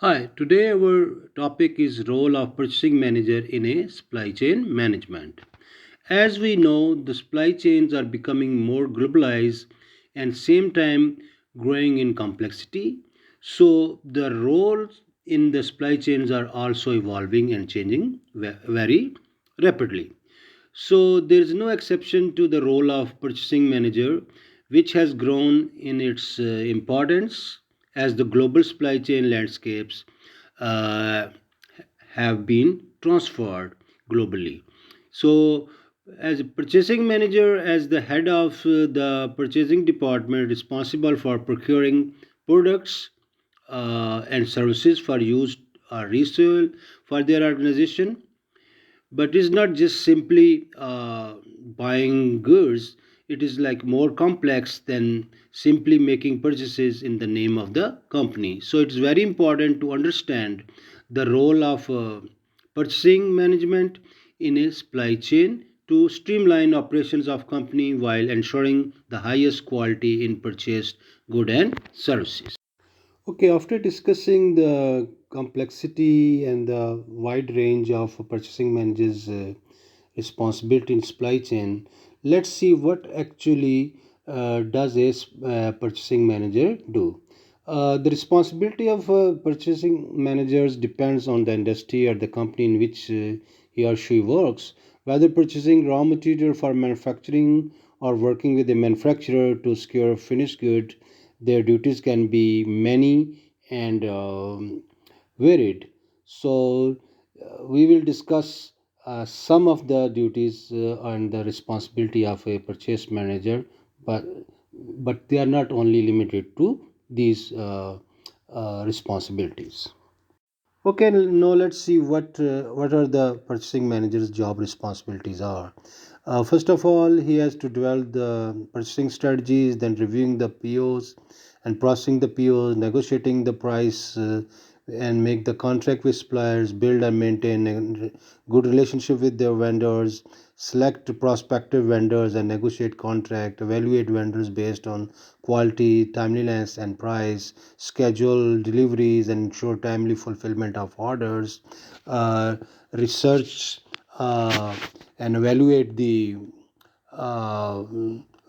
Hi, today our topic is role of purchasing manager in a supply chain management. As we know, the supply chains are becoming more globalized and same time growing in complexity. So the roles in the supply chains are also evolving and changing very rapidly. So there is no exception to the role of purchasing manager, which has grown in its importance as the global supply chain landscapes uh, have been transferred globally. So, as a purchasing manager, as the head of the purchasing department responsible for procuring products and services for use or resale for their organization, but it's not just simply buying goods. It is like more complex than simply making purchases in the name of the company. So it's very important to understand the role of purchasing management in a supply chain to streamline operations of company while ensuring the highest quality in purchased good and services. Okay, after discussing the complexity and the wide range of purchasing managers' responsibility in supply chain, let's see what actually does a purchasing manager do. The responsibility of purchasing managers depends on the industry or the company in which he or she works, whether purchasing raw material for manufacturing or working with a manufacturer to secure finished good. Their duties can be many and varied. So, we will discuss some of the duties and the responsibility of a purchase manager, but they are not only limited to these responsibilities. Okay, now let's see what are the purchasing manager's job responsibilities are. First of all, he has to develop the purchasing strategies, then reviewing the POs and processing the POs, negotiating the price, and make the contract with suppliers, build and maintain a good relationship with their vendors, select prospective vendors and negotiate contract, evaluate vendors based on quality, timeliness and price, schedule deliveries and ensure timely fulfillment of orders, uh, research and evaluate the uh,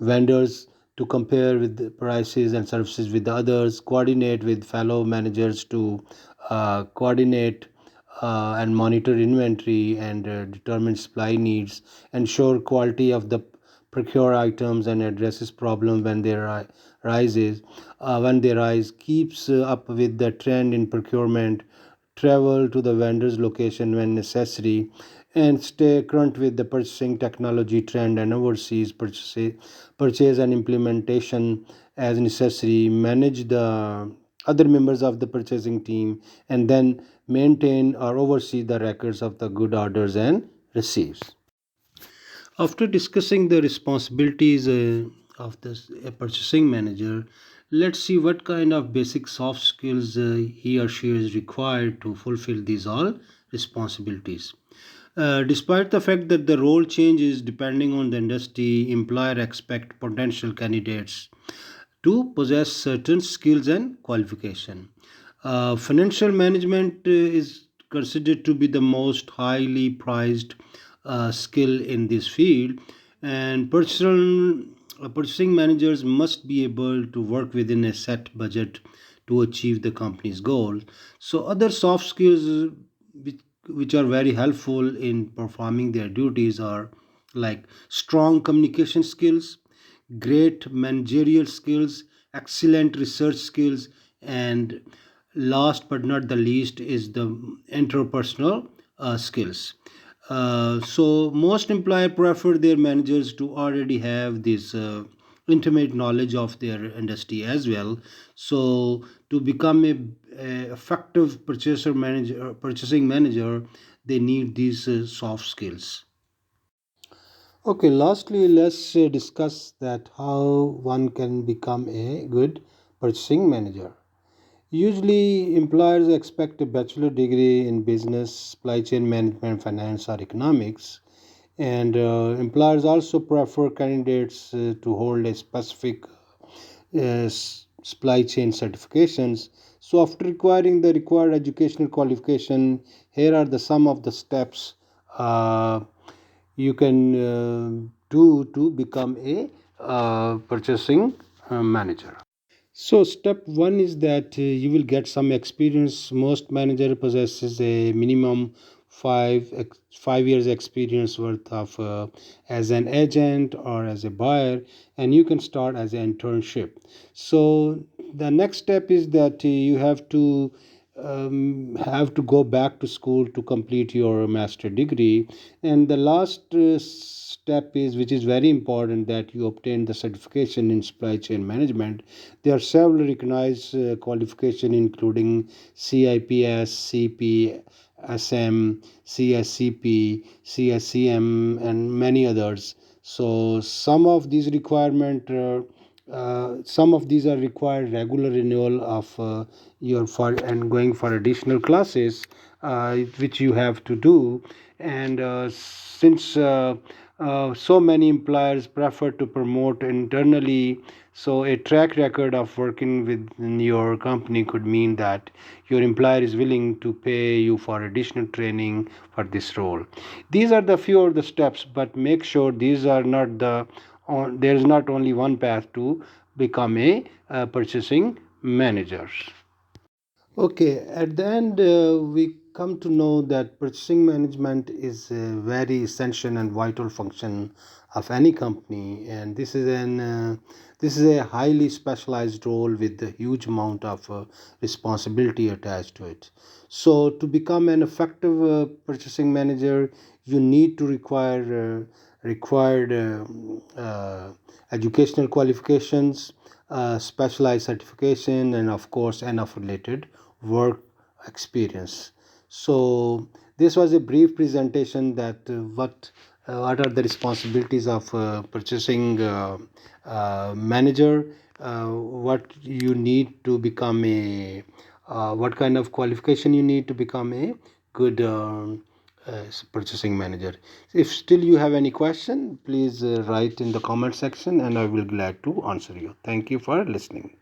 vendors to compare with the prices and services with the others, coordinate with fellow managers to coordinate and monitor inventory and determine supply needs, ensure quality of the procure items and addresses problem when they rises when they rise, keeps up with the trend in procurement, travel to the vendor's location when necessary, and stay current with the purchasing technology trend and overseas purchase and implementation as necessary, manage the other members of the purchasing team, and then maintain or oversee the records of the good orders and receipts. After discussing the responsibilities of the purchasing manager, let's see what kind of basic soft skills he or she is required to fulfill these all responsibilities. Despite the fact that the role changes depending on the industry, employer expect potential candidates to possess certain skills and qualification. Financial management is considered to be the most highly prized skill in this field, and purchasing managers must be able to work within a set budget to achieve the company's goal. So, other soft skills which, which are very helpful in performing their duties are like strong communication skills, great managerial skills, excellent research skills, and last but not the least is the interpersonal skills. So most employer prefer their managers to already have this intimate knowledge of their industry as well. So to become a effective purchasing manager, they need these soft skills. Okay, lastly, let's discuss that how one can become a good purchasing manager. Usually, employers expect a bachelor degree in business, supply chain management, finance, or economics, and employers also prefer candidates to hold a specific supply chain certifications So after requiring the required educational qualification, here are the some of the steps uh, you can do to become a purchasing manager. So step one is that you will get some experience. Most manager possesses a minimum 5 years experience worth of as an agent or as a buyer, and you can start as an internship. So the next step is that you have to go back to school to complete your master degree, and the last step is, which is very important, that you obtain the certification in supply chain management. There are several recognized qualifications including CIPS, CP, SM, CSCP, CSCM, and many others. So some of these are required regular renewal of your for and going for additional classes, which you have to do. And since so many employers prefer to promote internally, so a track record of working within your company could mean that your employer is willing to pay you for additional training for this role. These are the few of the steps, but make sure these are not there is not only one path to become a purchasing manager. Okay, at the end, we come to know that purchasing management is a very essential and vital function of any company, and this is a highly specialized role with a huge amount of responsibility attached to it. So, to become an effective purchasing manager, you need to required educational qualifications, specialized certification, and of course, enough related work experience. So this was a brief presentation that what are the responsibilities of purchasing manager, what you need to become a what kind of qualification you need to become a good purchasing manager. If still you have any question, please write in the comment section, and I will glad to answer you. Thank you for listening.